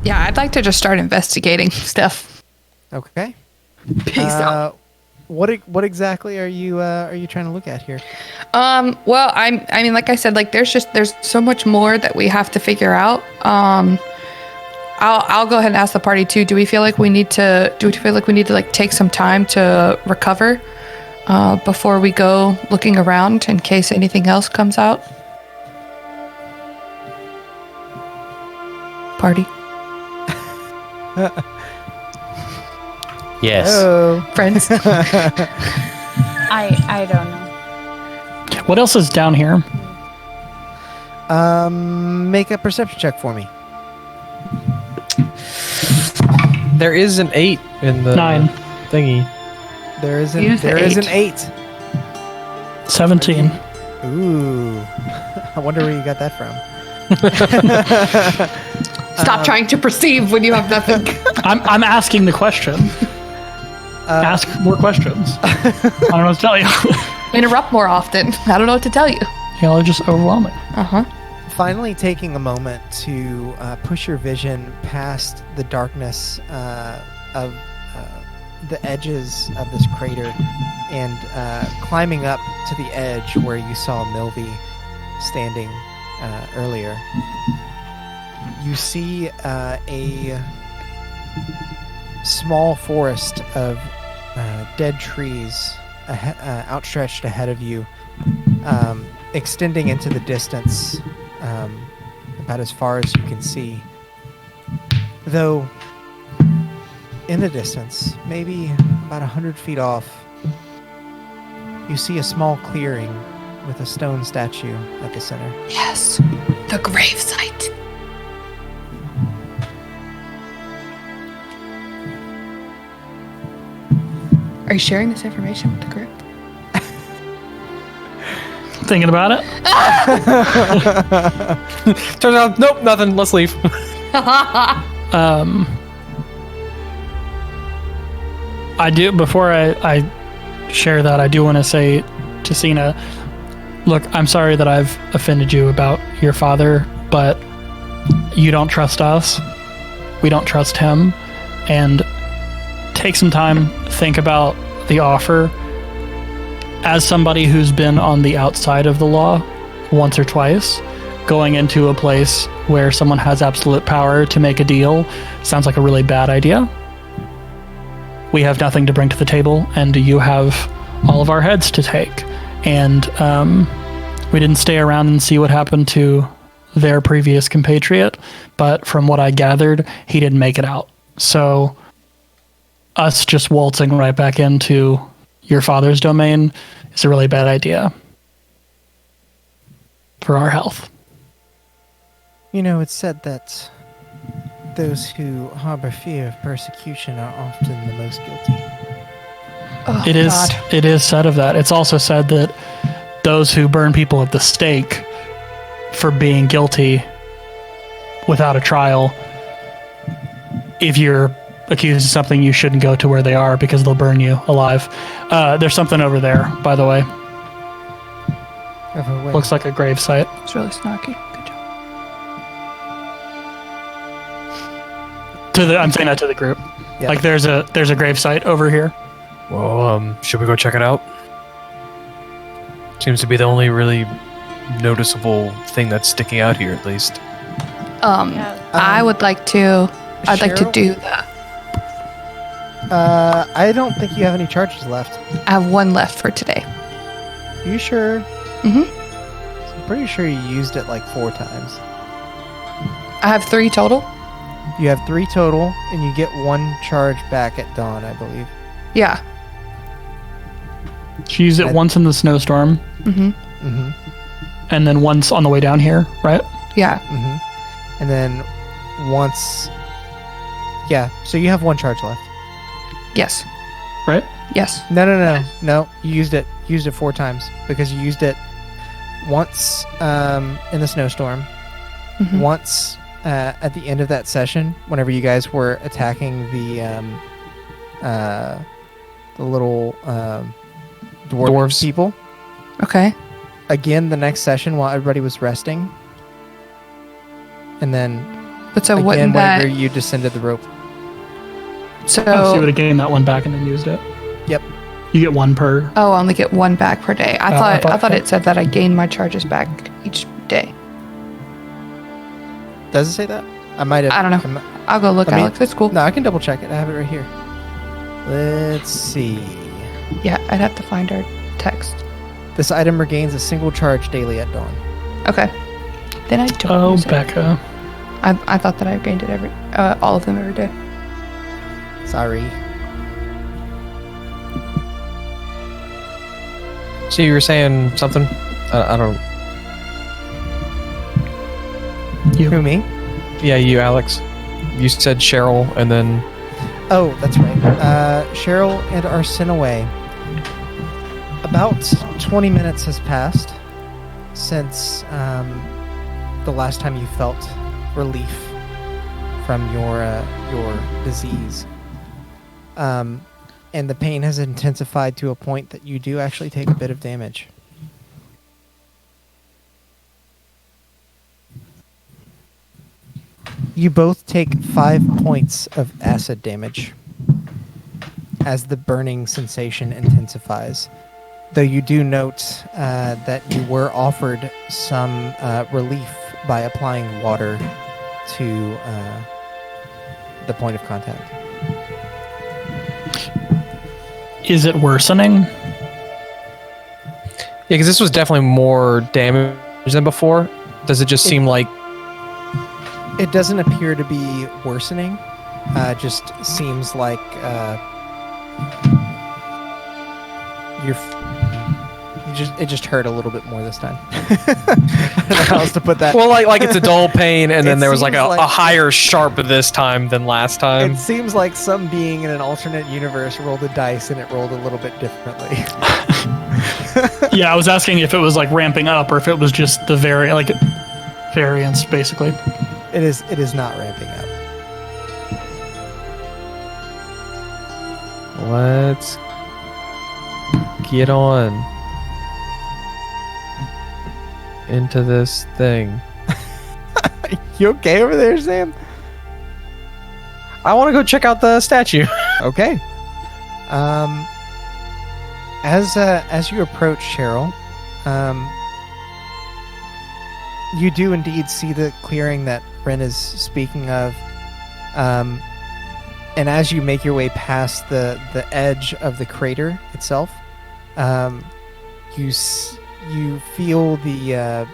Yeah, I'd like to just start investigating stuff. Okay. Peace out. What exactly are you trying to look at here? Well, I mean, like I said, like there's so much more that we have to figure out. I'll go ahead and ask the party too. Do we feel like we need to like take some time to recover before we go looking around in case anything else comes out? Party. Yes. Hello. Friends. I don't know. What else is down here? Make a perception check for me. There is an 8 in the 9. thingy. There is an Use the 8. 17. Ooh. I wonder where you got that from. Stop trying to perceive when you have nothing. I'm asking the question. Ask more questions. I don't know what to tell you. Interrupt more often. I don't know what to tell you. Y'all are just overwhelming. Uh-huh. Finally taking a moment to push your vision past the darkness of the edges of this crater and climbing up to the edge where you saw Milby standing earlier. You see a small forest of dead trees outstretched ahead of you, extending into the distance about as far as you can see. Though, in the distance, maybe about 100 feet off, you see a small clearing with a stone statue at the center. Yes. The gravesite. Are you sharing this information with the group? Thinking about it? Turns out, nope, nothing. Let's leave. I do, before I share that, I do want to say to Cena, look, I'm sorry that I've offended you about your father, but you don't trust us. We don't trust him. And take some time, think about the offer. As somebody who's been on the outside of the law once or twice, going into a place where someone has absolute power to make a deal sounds like a really bad idea. We have nothing to bring to the table, and you have all of our heads to take. And we didn't stay around and see what happened to their previous compatriot, but from what I gathered, he didn't make it out. So us just waltzing right back into your father's domain is a really bad idea for our health. You know, it's said that those who harbor fear of persecution are often the most guilty. Oh, It is. God. It is said of that. It's also said that those who burn people at the stake for being guilty without a trial, if you're accused of something, you shouldn't go to where they are because they'll burn you alive. There's something over there, by the way. Looks like a grave site. It's really snarky. Good job. I'm saying that to the group. Yeah. Like there's a grave site over here. Well, should we go check it out? Seems to be the only really noticeable thing that's sticking out here, at least. I would like to. I'd like to Cheryl? do that. I don't think you have any charges left. I have one left for today. You sure? Mhm. I'm pretty sure you used it like 4 times. I have 3 total. You have 3 total, and you get 1 charge back at dawn, I believe. Yeah. She used it once in the snowstorm, Mm-hmm. Mm-hmm. and then once on the way down here, right? Yeah. Mm-hmm. And then once... Yeah, so you have 1 charge left. Yes. Right? Yes. No. You used it 4 times because you used it once in the snowstorm, Mhm. once at the end of that session, whenever you guys were attacking the little dwarves people. Okay. Again, the next session while everybody was resting, and then But so Again, wouldn't whenever that? you descended the rope. So Oh, so you would have gained that one back and then used it. Yep. You get one per. oh, I only get one back per day. I thought it said that I gain my charges back each day. Does it say that? I might have. I don't know. I'll go look, I mean- Alex. It's cool. No, I can double check it. I have it right here. Let's see. Yeah, I'd have to find our text. This item regains a single charge daily at dawn. Okay. Then I don't. Oh, use it. Becca. I thought that I gained it all of them every day. Sorry. So you were saying something? I don't. Who, me? Yeah, you, Alex. You said Cheryl, and then Oh, that's right. Cheryl and Arsenaway. About 20 minutes has passed since the last time you felt relief from your disease. And the pain has intensified to a point that you do actually take a bit of damage. You both take 5 points of acid damage as the burning sensation intensifies. Though you do note that you were offered some relief by applying water to the point of contact. Is it worsening? yeah, because this was definitely more damage than before. Does it just seem like? It doesn't appear to be worsening. Just seems like it just hurt a little bit more this time. I don't know how else to put that. Well, like it's a dull pain, and then It there was like seems like- a higher sharp this time than last time. It seems like some being in an alternate universe rolled a dice and it rolled a little bit differently. Yeah, I was asking if it was like ramping up or if it was just the variance, basically. It is not ramping up. Let's get on into this thing. You okay over there, Sam? I want to go check out the statue. Okay. As you approach Cheryl, you do indeed see the clearing that Ren is speaking of. And as you make your way past the edge of the crater itself, you feel the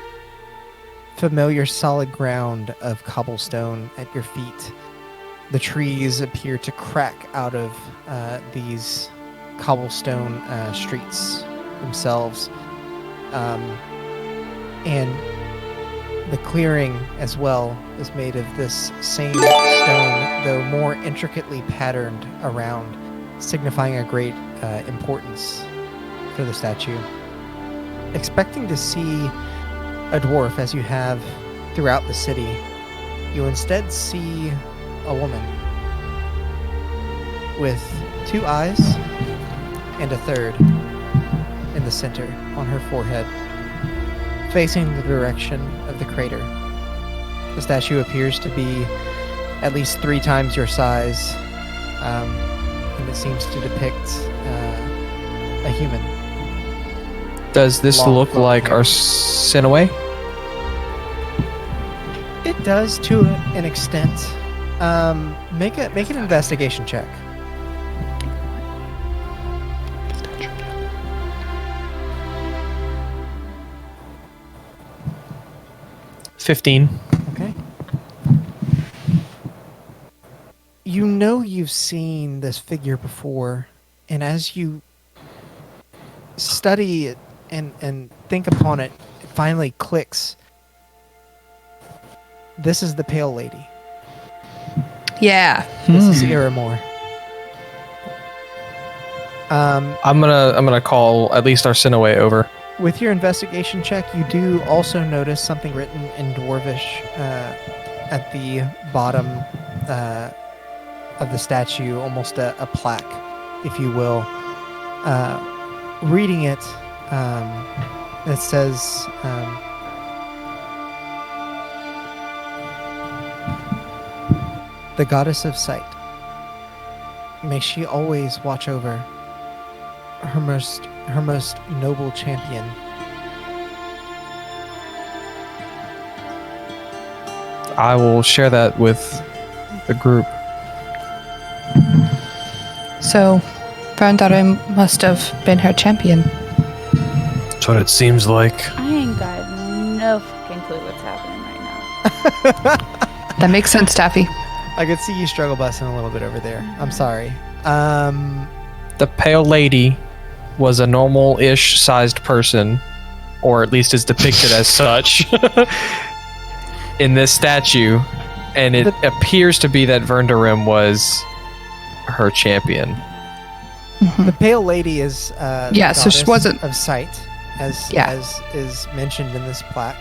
familiar solid ground of cobblestone at your feet. The trees appear to crack out of these cobblestone streets themselves. And the clearing as well is made of this same stone, though more intricately patterned around, signifying a great importance for the statue. Expecting to see a dwarf as you have throughout the city, you instead see a woman with 2 eyes and a third in the center on her forehead, facing the direction of the crater. The statue appears to be at least 3 times your size, and it seems to depict a human. Does this Long look flowing like hair. our Sinaway? It does to an extent. Make an investigation check. $15. Okay. You know you've seen this figure before, and as you study it and think upon it, it finally clicks. This is the Pale Lady. Yeah. This is Iramor. I'm gonna call at least our Sinaway over. With your investigation check, you do also notice something written in Dwarvish at the bottom of the statue, almost a plaque, if you will. Reading it, it says, The goddess of sight. May she always watch over her most noble champion. I will share that with the group. So, Brandarim must have been her champion. That's what it seems like. I ain't got no fucking clue what's happening right now. That makes sense, Taffy. I could see you struggle busting a little bit over there. I'm sorry. The pale lady was a normal-ish sized person, or at least is depicted as such in this statue, and it appears to be that Verndarim was her champion. The pale lady is the Yeah, so she goddess wasn't- of sight, as is mentioned in this plaque.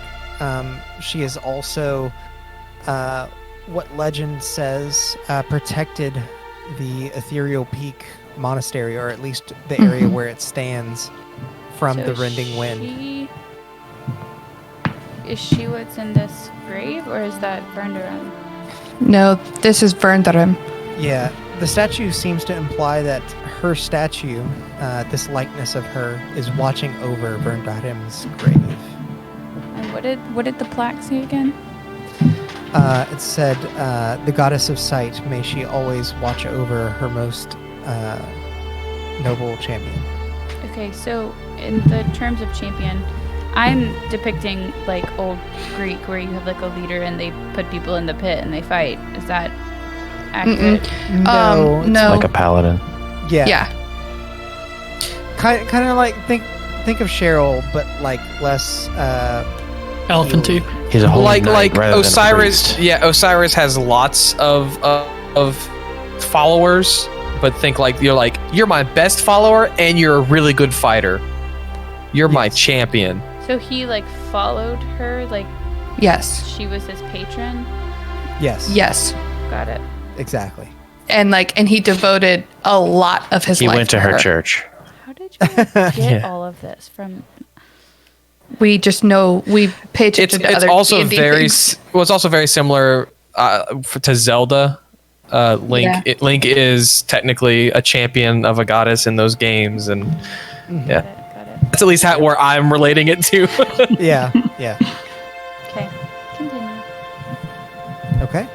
She is also what legend says protected the Ethereal Peak Monastery, or at least the area where it stands, from So the rending wind. Is she what's in this grave, or is that Verndarim? No, this is Verndarim. Yeah, the statue seems to imply that her statue, this likeness of her, is watching over Verndarim's grave. And what did the plaque say again? It said, the goddess of sight, may she always watch over her most noble champion. Okay, so in the terms of champion, I'm depicting like old Greek, where you have like a leader and they put people in the pit and they fight. Is that accurate? No, it's no. Like a paladin. yeah. Kind of like think of Cheryl, but like less. Elephanty. He's a holy Like knight rather than a Osiris. priest. Yeah, Osiris has lots of followers, but think like you're my best follower and you're a really good fighter. You're my champion. So he like followed her, like Yes. she was his patron. Yes. Yes. Got it. Exactly. And he devoted a lot of his He life went to her church. How did you get Yeah. all of this from? We just know we pay attention to It's other also D&D very things. it's also very similar to Zelda. Link Yeah. Link is technically a champion of a goddess in those games, and yeah, Got it. that's at least where I'm relating it to. Yeah. Yeah. Okay. Continue. Okay.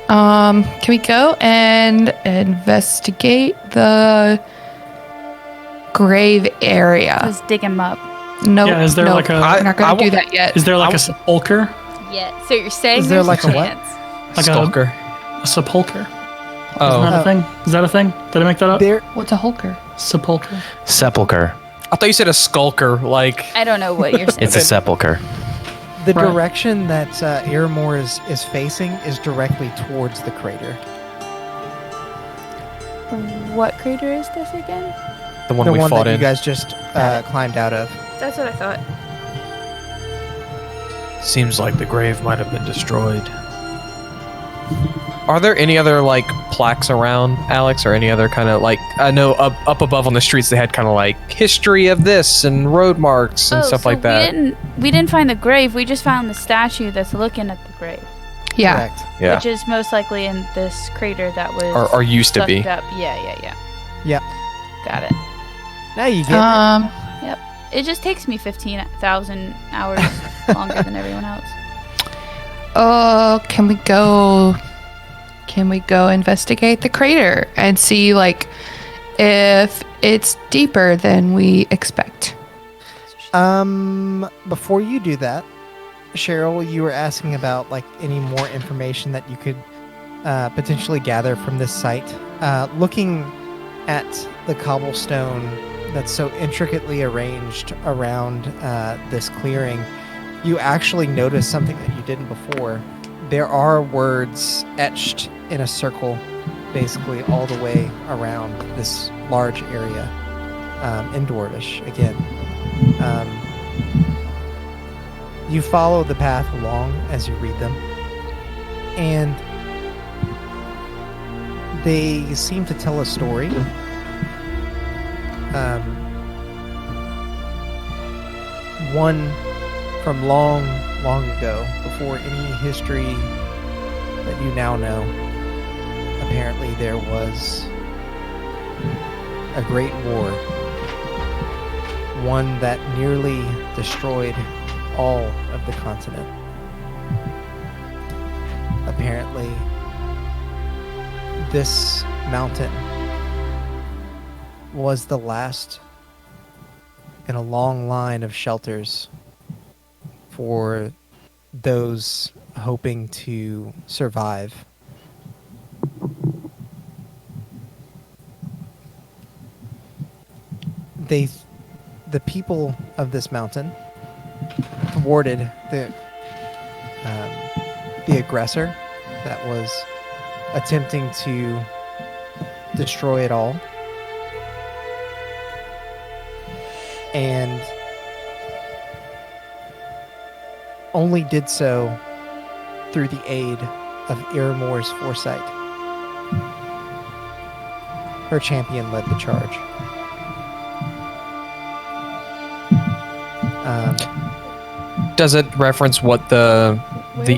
Can we go and investigate the grave area? Let's dig him up. No, Yeah, is there like a- we're not going I to do wa- that yet. Is there like I- a sepulcher? Yeah. So you're saying Is there there's like a a what? chance? Like Skulker. a sepulcher. Oh, Isn't that a thing? Is that a thing? Did I make that up? There. What's a hulker? Sepulcher. Sepulcher. I thought you said a skulker. Like I don't know what you're saying. It's a sepulcher. The Right. direction that Aramore is facing is directly towards the crater. What crater is this again? the one The we one fought that you in. guys just climbed out of. That's what I thought. Seems like the grave might have been destroyed. Are there any other plaques around, Alex, or any other kind of I know up above on the streets they had kind of history of this and road marks and stuff so like that. We didn't find the grave. We just found the statue that's looking at the grave, Yeah. Correct. Yeah, which is most likely in this crater that was or used to sucked be. up. Yeah. Yep. Got it. Now you get it. It just takes me 15,000 hours longer than everyone else. Oh, can we go investigate the crater and see if it's deeper than we expect? Before you do that, Cheryl, you were asking about any more information that you could potentially gather from this site. Looking at the cobblestone that's so intricately arranged around this clearing, you actually notice something that you didn't before. There are words etched in a circle, basically all the way around this large area, in Dwarvish again. You follow the path along as you read them, and they seem to tell a story. One from long long ago, before any history that you now know, apparently there was a great war. One that nearly destroyed all of the continent. Apparently, this mountain was the last in a long line of shelters for those hoping to survive. The people of this mountain thwarted the aggressor that was attempting to destroy it all, and only did so through the aid of Iramore's foresight. Her champion led the charge. Does it reference what the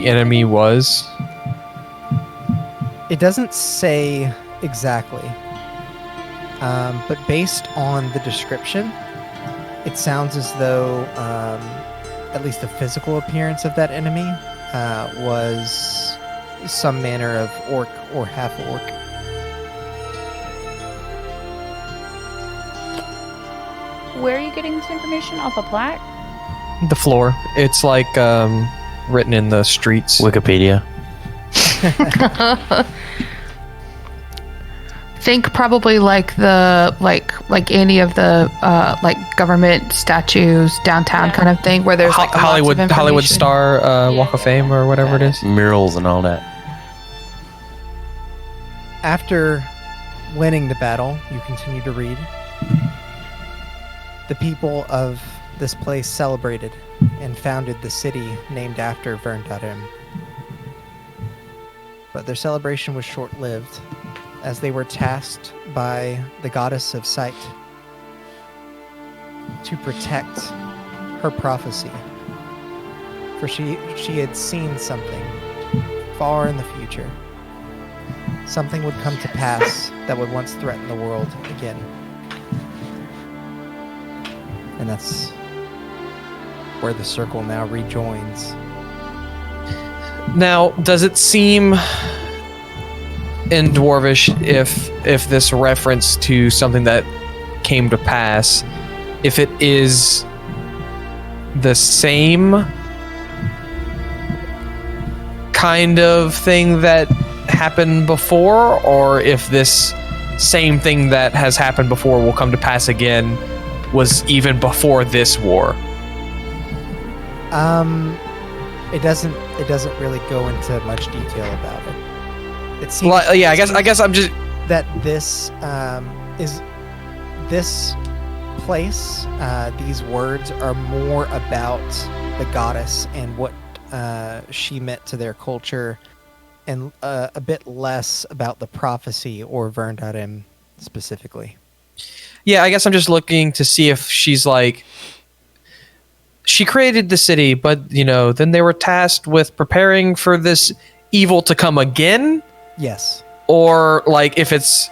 enemy was? It doesn't say exactly, but based on the description, it sounds as though at least the physical appearance of that enemy was some manner of orc or half-orc. Where are you getting this information? Off a plaque? The floor. It's like written in the streets. Wikipedia. Think probably like the like any of the like government statues downtown kind of thing, where there's like Hollywood lots of Hollywood information. Star Walk of Fame or whatever it is. Murals and all that. After winning the battle, you continue to read. The people of this place celebrated and founded the city named after Verndarim. But their celebration was short-lived, as they were tasked by the goddess of sight to protect her prophecy. For she had seen something far in the future. Something would come to pass that would once threaten the world again. And that's where the circle now rejoins. Now, does it seem in Dwarvish if this reference to something that came to pass, if it is the same kind of thing that happened before, or if this same thing that has happened before will come to pass again was even before this war? It doesn't really go into much detail about it. It seems, Well, yeah, I guess I'm just that this is this place. These words are more about the goddess and what she meant to their culture, and a bit less about the prophecy or Verndarim specifically. Yeah, I guess I'm just looking to see if she's like, she created the city, but then they were tasked with preparing for this evil to come again, Yes. or like if it's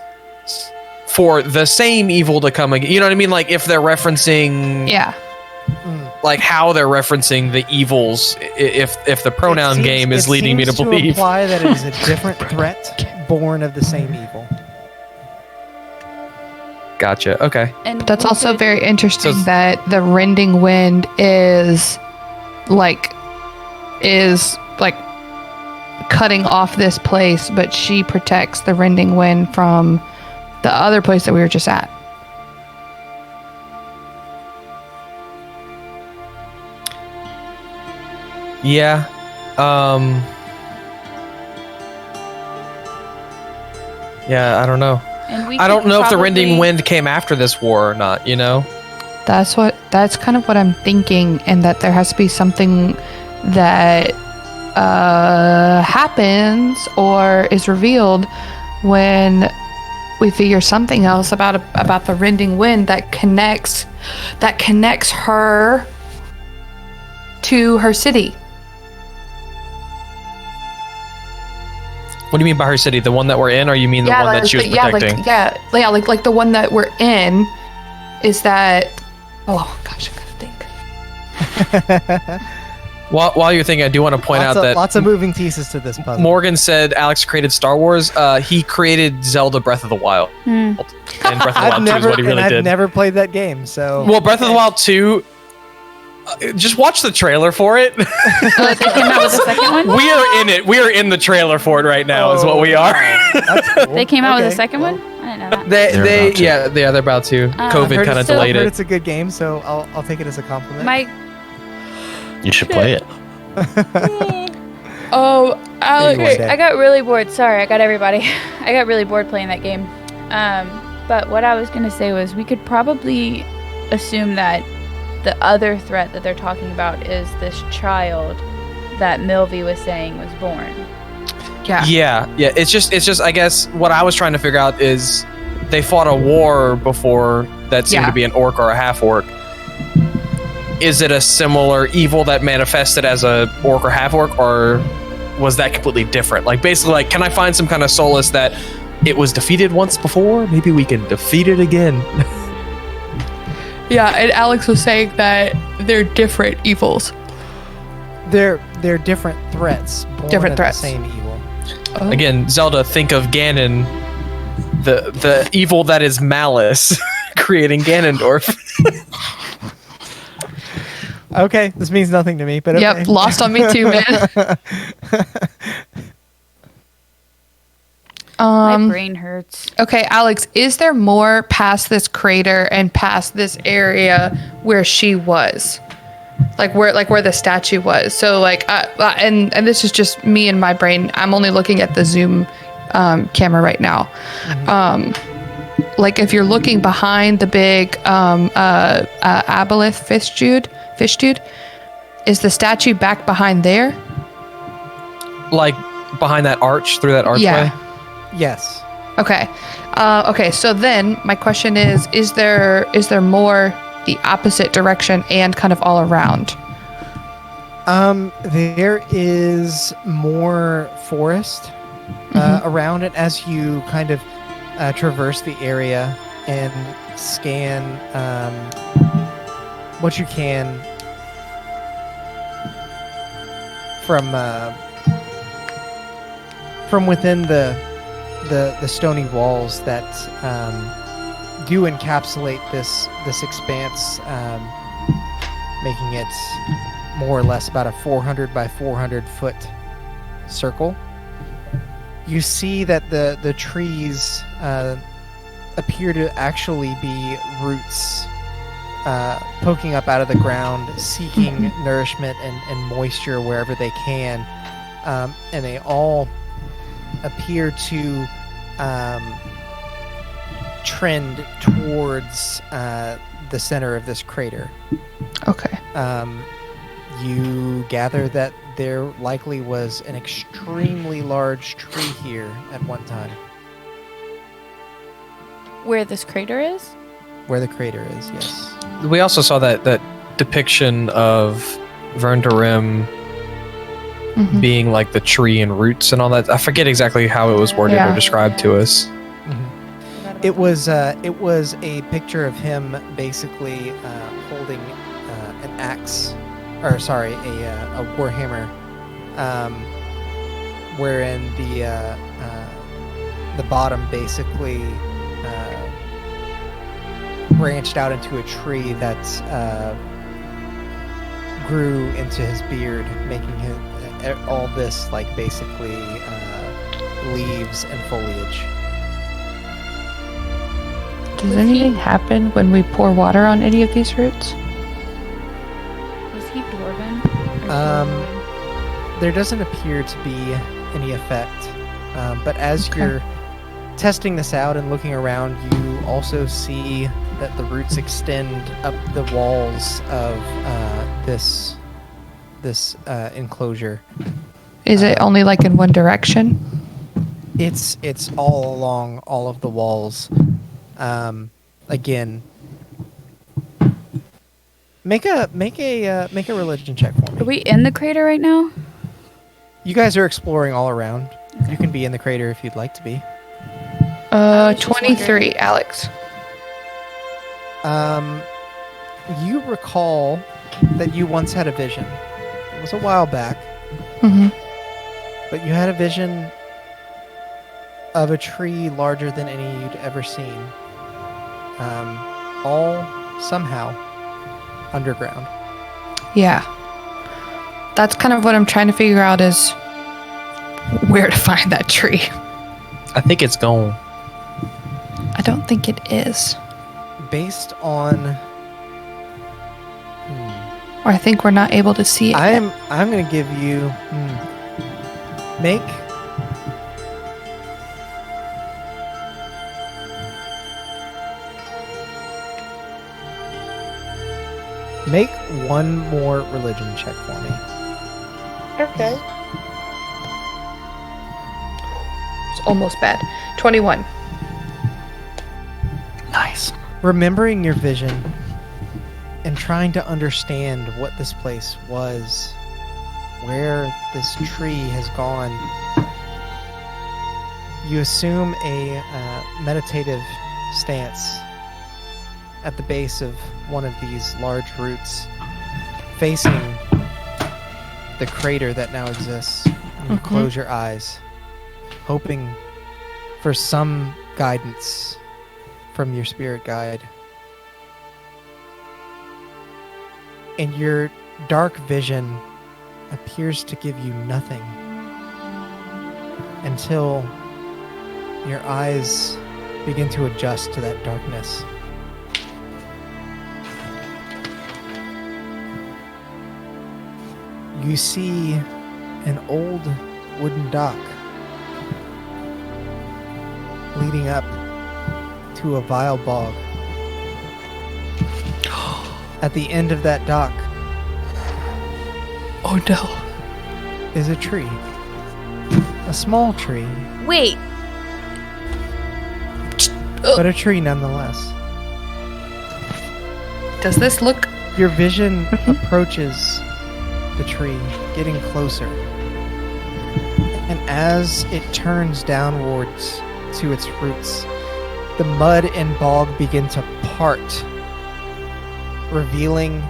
for the same evil to come again. You know what I mean? Like if they're referencing, Yeah. like how they're referencing the evils. If the pronoun game is leading me to believe. imply that it is a different threat born of the same evil. Gotcha. Okay. And But that's we also could- very interesting So- that the rending wind is like cutting off this place, but she protects the rending wind from the other place that we were just at. Yeah. Yeah, I don't know. and we I don't could know if the probably- rending wind came after this war or not, That's kind of what I'm thinking, and that there has to be something that happens or is revealed when we figure something else about the rending wind that connects her to her city. What do you mean by her city? The one that we're in, or you mean the one that she was protecting? Like the one that we're in. Is that? Oh gosh, I gotta think. While you're thinking, I do want to point out that lots of moving pieces to this puzzle. Morgan said Alex created Star Wars. He created Zelda Breath of the Wild. And Breath of the Wild 2 is what he really did. I've never played that game, so... Well, Breath of the Wild 2... just watch the trailer for it. They came out with the second one? We are in it. We are in the trailer for it right now, is what we are. That's cool. They came out with the second one? I didn't know that. They're about to. COVID kind of delayed I've heard it. it's a good game, so I'll take it as a compliment. You should play it. Oh, Alex, Maybe one day. I got really bored. Sorry, I got everybody. I got really bored playing that game. But what I was going to say was we could probably assume that the other threat that they're talking about is this child that Milvy was saying was born. Yeah. It's just. I guess what I was trying to figure out is they fought a war before that seemed to be an orc or a half orc. Is it a similar evil that manifested as a orc or half orc, or was that completely different? Like basically, like, can I find some kind of solace that it was defeated once before? Maybe we can defeat it again. Yeah, and Alex was saying that they're different evils. They're different threats. Different threats. The same evil. Oh. Again, Zelda, think of Ganon, the evil that is malice, creating Ganondorf. Okay, this means nothing to me, but okay. Yep, lost on me too, man. My brain hurts. Okay, Alex, is there more past this crater and past this area where she was? Like where the statue was. So and this is just me and my brain. I'm only looking at the zoom camera right now. Like if you're looking behind the big aboleth fish dude, is the statue back behind there? Like behind that arch, through that archway? Yeah. Yes. Okay. Okay. So then my question is there more the opposite direction and kind of all around? There is more forest around it as you kind of traverse the area and scan what you can from within the stony walls that do encapsulate this expanse, making it more or less about a 400 by 400 foot circle. You see that the trees appear to actually be roots poking up out of the ground, seeking nourishment and moisture wherever they can, and they all appear to trend towards the center of this crater. Okay. You gather that there likely was an extremely large tree here at one time. Where this crater is? Where the crater is, yes. We also saw that depiction of Vernerim being like the tree and roots and all that. I forget exactly how it was worded or described to us. It was a picture of him basically holding an axe, or sorry, a warhammer, wherein the bottom basically branched out into a tree that grew into his beard, making him all this like basically leaves and foliage. Does anything happen when we pour water on any of these roots? Was he dwarven? There doesn't appear to be any effect, but as you're testing this out and looking around, you also see that the roots extend up the walls of this enclosure. Is it only like in one direction? It's all along all of the walls. Again, make a religion check for me. Are we in the crater right now? You guys are exploring all around. You can be in the crater if you'd like to be. was just 23, Alex. You recall that you once had a vision. It was a while back, Mm-hmm. but you had a vision of a tree larger than any you'd ever seen. All somehow underground. Yeah. That's kind of what I'm trying to figure out is where to find that tree. I think it's gone. I don't think it is. Based on Or I think we're not able to see it yet. I'm going to give you make one more religion check for me. Okay. It's almost bad. 21. Nice. Remembering your vision and trying to understand what this place was, where this tree has gone, you assume a meditative stance at the base of one of these large roots, facing the crater that now exists. And you close your eyes, hoping for some guidance from your spirit guide. And your dark vision appears to give you nothing until your eyes begin to adjust to that darkness. You see an old wooden dock leading up to a vile bog. At the end of that dock Oh no. is a tree. A small tree, Wait, but a tree nonetheless. Does this look... Your vision approaches the tree, getting closer. And as it turns downwards to its roots, the mud and bog begin to part, revealing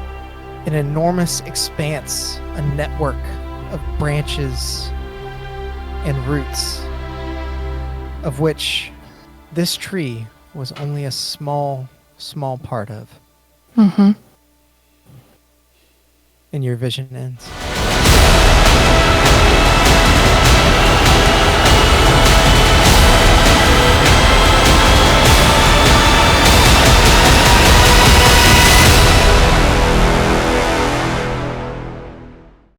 an enormous expanse, a network of branches and roots, of which this tree was only a small part of. Mm-hmm. And your vision ends.